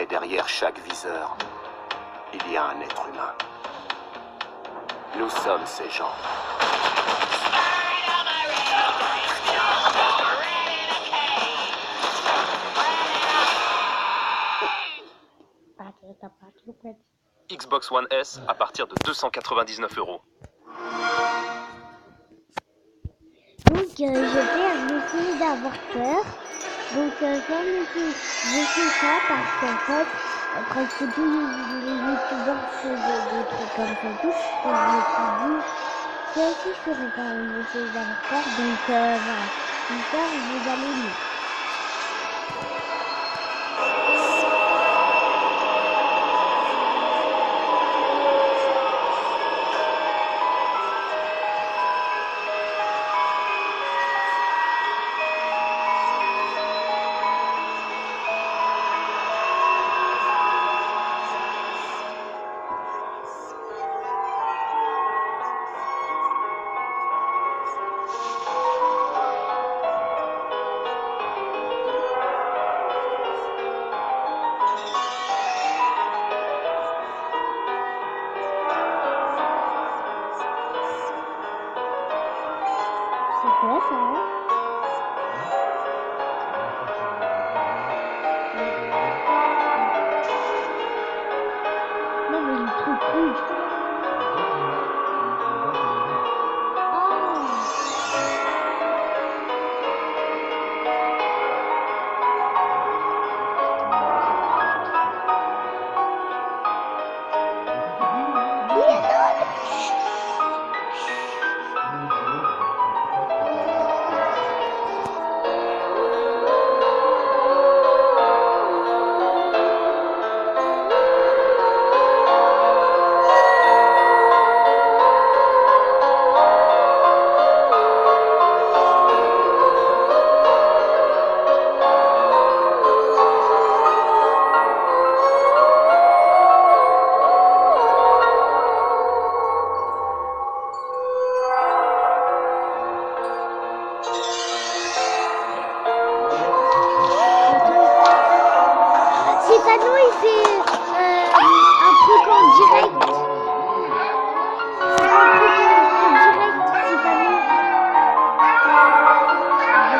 derrière chaque viseur, il y a un être humain. Nous sommes ces gens. Xbox One S à partir de 299 €. Donc j'essaie d'avoir peur. Donc je fais ça parce qu'en fait, presque tous les youtubeurs faisaient des trucs comme ça et tout. Donc je me suis dit, moi aussi je ferais quand même essayer d'avoir peur. Donc voilà, j'espère que vous allez aimer. C'est quoi ça? Non mais le truc rouge. Stéphano il fait un truc en direct. Un truc en direct, Stéphano. Je sais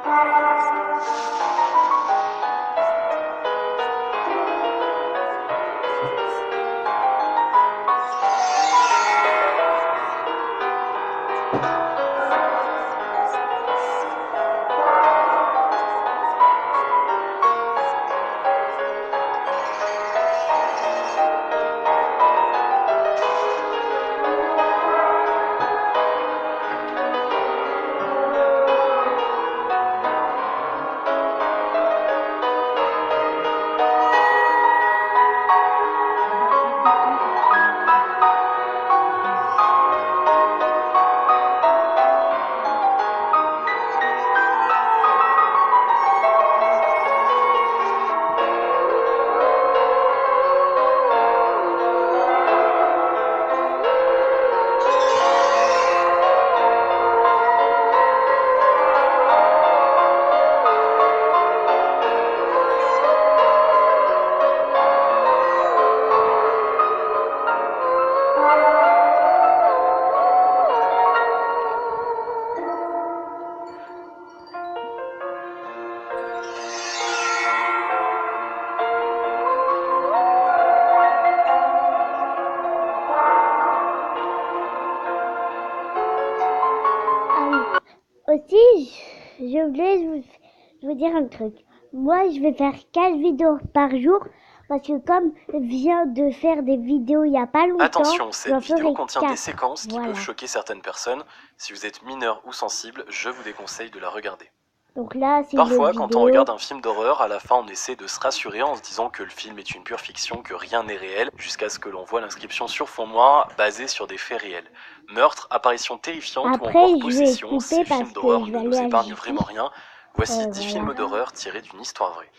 pas. Aussi, je voulais vous dire un truc. Moi, je vais faire 4 vidéos par jour parce que comme je viens de faire des vidéos il n'y a pas longtemps, Attention, cette j'en vidéo ferai contient 4. des séquences qui Voilà. peuvent choquer certaines personnes. Si vous êtes mineur ou sensible, je vous déconseille de la regarder. Donc là, c'est Parfois, une quand vidéo. on regarde un film d'horreur, à la fin on essaie de se rassurer en se disant que le film est une pure fiction, que rien n'est réel, jusqu'à ce que l'on voit l'inscription sur fond noir basée sur des faits réels. Meurtre, apparition terrifiante ou Après, encore je vais possession, couper ces parce films que d'horreur je ne vais nous aller à épargnent justice. vraiment rien. Voici 10 voilà. films d'horreur tirés d'une histoire vraie.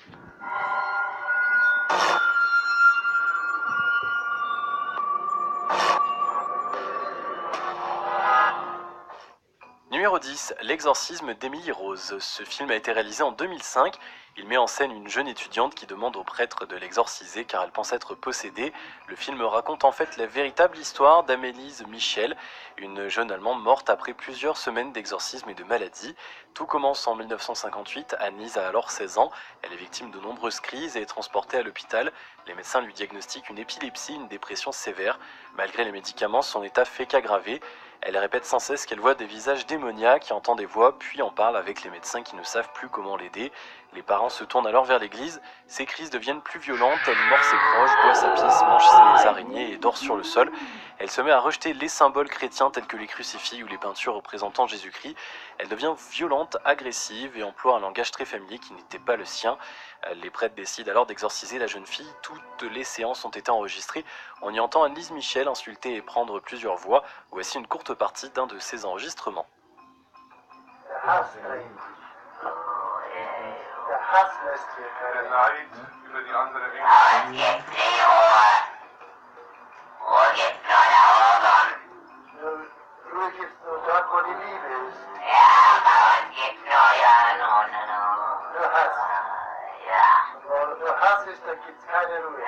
Numéro 10, L'exorcisme d'Emily Rose. Ce film a été réalisé en 2005. Il met en scène une jeune étudiante qui demande au prêtre de l'exorciser car elle pense être possédée. Le film raconte en fait la véritable histoire d'Anneliese Michel, une jeune Allemande morte après plusieurs semaines d'exorcisme et de maladie. Tout commence en 1958. Anneliese a alors 16 ans. Elle est victime de nombreuses crises et est transportée à l'hôpital. Les médecins lui diagnostiquent une épilepsie, une dépression sévère. Malgré les médicaments, son état fait qu'aggraver. Elle répète sans cesse qu'elle voit des visages démoniaques, entend des voix, puis en parle avec les médecins qui ne savent plus comment l'aider. Les parents se tournent alors vers l'église. Ses crises deviennent plus violentes, elle mord ses proches, boit sa pisse, mange ses araignées et dort sur le sol. Elle se met à rejeter les symboles chrétiens tels que les crucifix ou les peintures représentant Jésus-Christ. Elle devient violente, agressive et emploie un langage très familier qui n'était pas le sien. Les prêtres décident alors d'exorciser la jeune fille. Toutes les séances ont été enregistrées. On y entend Anneliese Michel insulter et prendre plusieurs voix. Voici une courte partie d'un de ces enregistrements. Der Hass lässt hier keine. Der Neid über die andere Winkel. Ruhe gibt's nur dort, wo die Liebe ist. Nur Hass. Wo nur Hass ist, da gibt's keine Ruhe.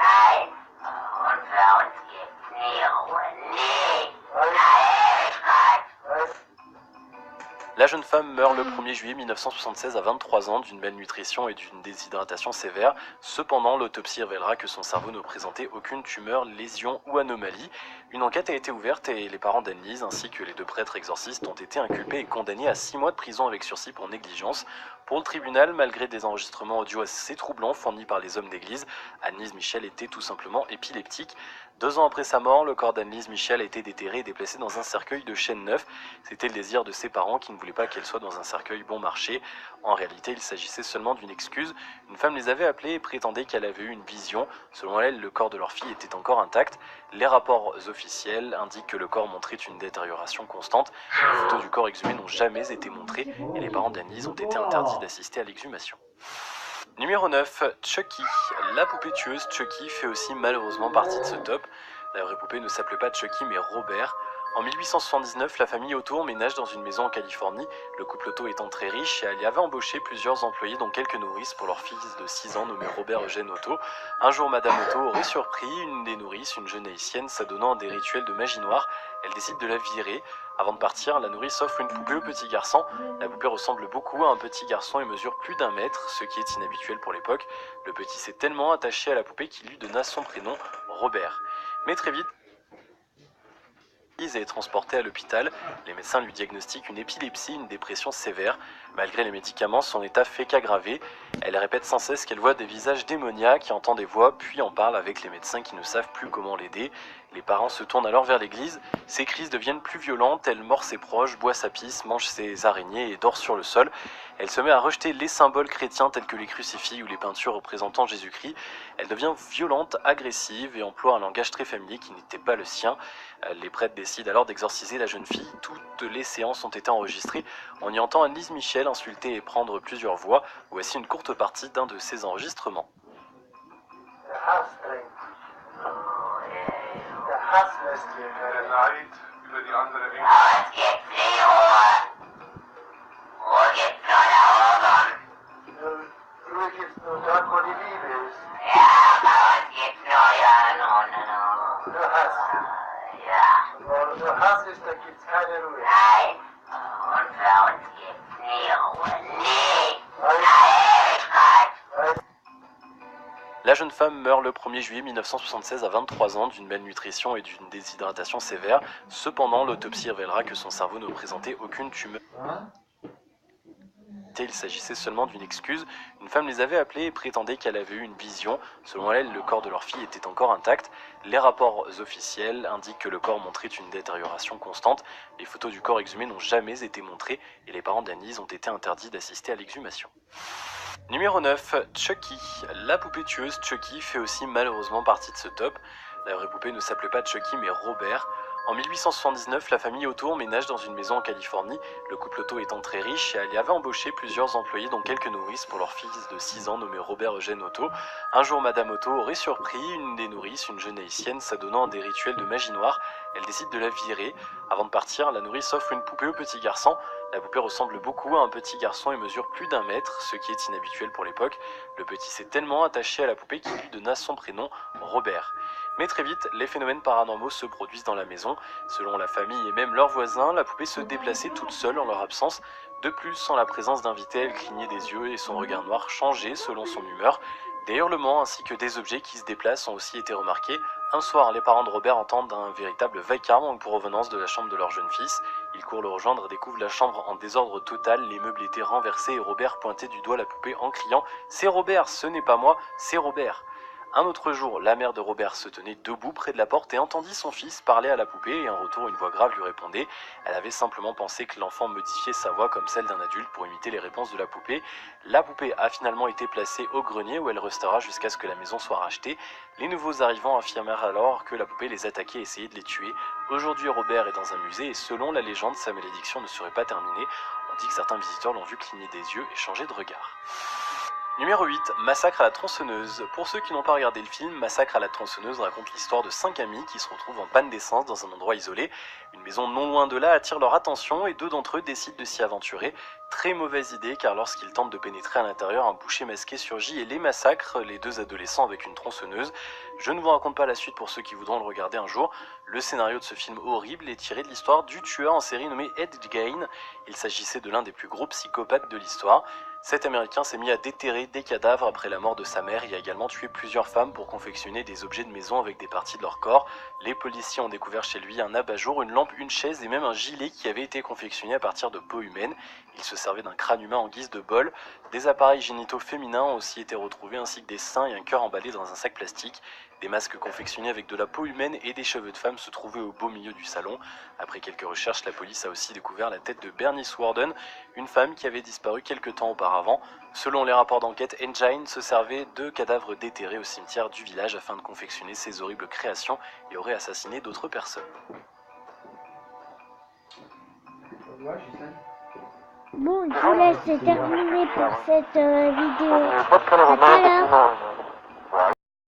La jeune femme meurt le 1er juillet 1976 à 23 ans d'une malnutrition et d'une déshydratation sévère. Cependant, l'autopsie révélera que son cerveau ne présentait aucune tumeur, lésion ou anomalie. Une enquête a été ouverte et les parents d'Anneliese ainsi que les 2 prêtres exorcistes ont été inculpés et condamnés à 6 mois de prison avec sursis pour négligence. Pour le tribunal, malgré des enregistrements audio assez troublants fournis par les hommes d'église, Anneliese Michel était tout simplement épileptique. 2 ans après sa mort, le corps d'Anneliese Michel a été déterré et déplacé dans un cercueil de chêne neuf. C'était le désir de ses parents qui ne voulaient pas qu'elle soit dans un cercueil bon marché. En réalité, il s'agissait seulement d'une excuse. Une femme les avait appelés et prétendait qu'elle avait eu une vision. Selon elle, le corps de leur fille était encore intact. Les rapports officiels indiquent que le corps montrait une détérioration constante. Les photos du corps exhumé n'ont jamais été montrées et les parents d'Anneliese ont été interdits d'assister à l'exhumation. Numéro 9, Chucky. La poupée tueuse Chucky fait aussi malheureusement partie de ce top. La vraie poupée ne s'appelait pas Chucky mais Robert. En 1879, la famille Otto emménage dans une maison en Californie. Le couple Otto étant très riche, elle y avait embauché plusieurs employés dont quelques nourrices pour leur fils de 6 ans nommé Robert Eugène Otto. Un jour, Madame Otto aurait surpris une des nourrices, une jeune haïtienne, s'adonnant à des rituels de magie noire. Elle décide de la virer. Avant de partir, la nourrice offre une poupée au petit garçon. La poupée ressemble beaucoup à un petit garçon et mesure plus d'1 mètre, ce qui est inhabituel pour l'époque. Le petit s'est tellement attaché à la poupée qu'il lui donna son prénom, Robert. Mais très vite, est transportée à l'hôpital. Les médecins lui diagnostiquent une épilepsie, une dépression sévère. Malgré les médicaments, son état fait qu'aggraver. Elle répète sans cesse qu'elle voit des visages démoniaques, entend des voix, puis en parle avec les médecins qui ne savent plus comment l'aider. Les parents se tournent alors vers l'église. Ses crises deviennent plus violentes, elle mord ses proches, boit sa pisse, mange ses araignées et dort sur le sol. Elle se met à rejeter les symboles chrétiens tels que les crucifix ou les peintures représentant Jésus-Christ. Elle devient violente, agressive et emploie un langage très familier qui n'était pas le sien. Les prêtres décident alors d'exorciser la jeune fille. Toutes les séances ont été enregistrées. On y entend Anneliese Michel insulter et prendre plusieurs voix. Voici une courte partie d'un de ces enregistrements. Der Hass drängt. Der Hass lässt hier Der keine. Neid über die andere Winkel. Ruhe gibt's nur dort, wo die Liebe ist. Nur Hass. Wo nur Hass ist, da gibt's keine Ruhe. La jeune femme meurt le 1er juillet 1976 à 23 ans d'une malnutrition et d'une déshydratation sévère. Cependant, l'autopsie révélera que son cerveau ne présentait aucune tumeur. réalité, il s'agissait seulement d'une excuse. Une femme les avait appelés et prétendait qu'elle avait eu une vision. Selon elle, le corps de leur fille était encore intact. Les rapports officiels indiquent que le corps montrait une détérioration constante. Les photos du corps exhumé n'ont jamais été montrées et les parents d'Annelise ont été interdits d'assister à l'exhumation. Numéro 9, Chucky. La poupée tueuse Chucky fait aussi malheureusement partie de ce top. La vraie poupée ne s'appelait pas Chucky mais Robert. En 1879, la famille Otto emménage dans une maison en Californie. Le couple Otto étant très riche, elle y avait embauché plusieurs employés dont quelques nourrices pour leur fils de 6 ans nommé Robert Eugène Otto. Un jour, Madame Otto aurait surpris une des nourrices, une jeune haïtienne, s'adonnant à des rituels de magie noire. Elle décide de la virer. Avant de partir, la nourrice offre une poupée au petit garçon. La poupée ressemble beaucoup à un petit garçon et mesure plus d'1 mètre, ce qui est inhabituel pour l'époque. Le petit s'est tellement attaché à la poupée qu'il lui donna son prénom, Robert. Mais très vite, les phénomènes paranormaux se produisent dans la maison. Selon la famille et même leurs voisins, la poupée se déplaçait toute seule en leur absence. De plus, en la présence d'invités, elle clignait des yeux et son regard noir changeait selon son humeur. Des hurlements ainsi que des objets qui se déplacent ont aussi été remarqués. Un soir, les parents de Robert entendent un véritable vacarme en provenance de la chambre de leur jeune fils. Ils courent le rejoindre et découvrent la chambre en désordre total. Les meubles étaient renversés et Robert pointait du doigt la poupée en criant « C'est Robert, ce n'est pas moi, c'est Robert !» Un autre jour, la mère de Robert se tenait debout près de la porte et entendit son fils parler à la poupée et en retour, une voix grave lui répondait. Elle avait simplement pensé que l'enfant modifiait sa voix comme celle d'un adulte pour imiter les réponses de la poupée. La poupée a finalement été placée au grenier où elle restera jusqu'à ce que la maison soit rachetée. Les nouveaux arrivants affirmèrent alors que la poupée les attaquait et essayait de les tuer. Aujourd'hui, Robert est dans un musée et selon la légende, sa malédiction ne serait pas terminée. On dit que certains visiteurs l'ont vu cligner des yeux et changer de regard. Numéro 8, Massacre à la tronçonneuse. Pour ceux qui n'ont pas regardé le film, Massacre à la tronçonneuse raconte l'histoire de 5 amis qui se retrouvent en panne d'essence dans un endroit isolé. Une maison non loin de là attire leur attention et 2 d'entre eux décident de s'y aventurer. Très mauvaise idée car lorsqu'ils tentent de pénétrer à l'intérieur, un boucher masqué surgit et les massacre, les 2 adolescents avec une tronçonneuse. Je ne vous raconte pas la suite pour ceux qui voudront le regarder un jour. Le scénario de ce film horrible est tiré de l'histoire du tueur en série nommé Ed Gein. Il s'agissait de l'un des plus gros psychopathes de l'histoire. Cet Américain s'est mis à déterrer des cadavres après la mort de sa mère et a également tué plusieurs femmes pour confectionner des objets de maison avec des parties de leur corps. Les policiers ont découvert chez lui un abat-jour, une lampe, une chaise et même un gilet qui avait été confectionné à partir de peau humaine. Il se servait d'un crâne humain en guise de bol. Des appareils génitaux féminins ont aussi été retrouvés ainsi que des seins et un cœur emballé dans un sac plastique. Des masques confectionnés avec de la peau humaine et des cheveux de femme se trouvaient au beau milieu du salon. Après quelques recherches, la police a aussi découvert la tête de Bernice Warden, une femme qui avait disparu quelque temps auparavant. Selon les rapports d'enquête, Engine se servait de cadavres déterrés au cimetière du village afin de confectionner ses horribles créations et aurait assassiné d'autres personnes. Bon, je vous laisse terminer pour cette vidéo. À tout à l'heure.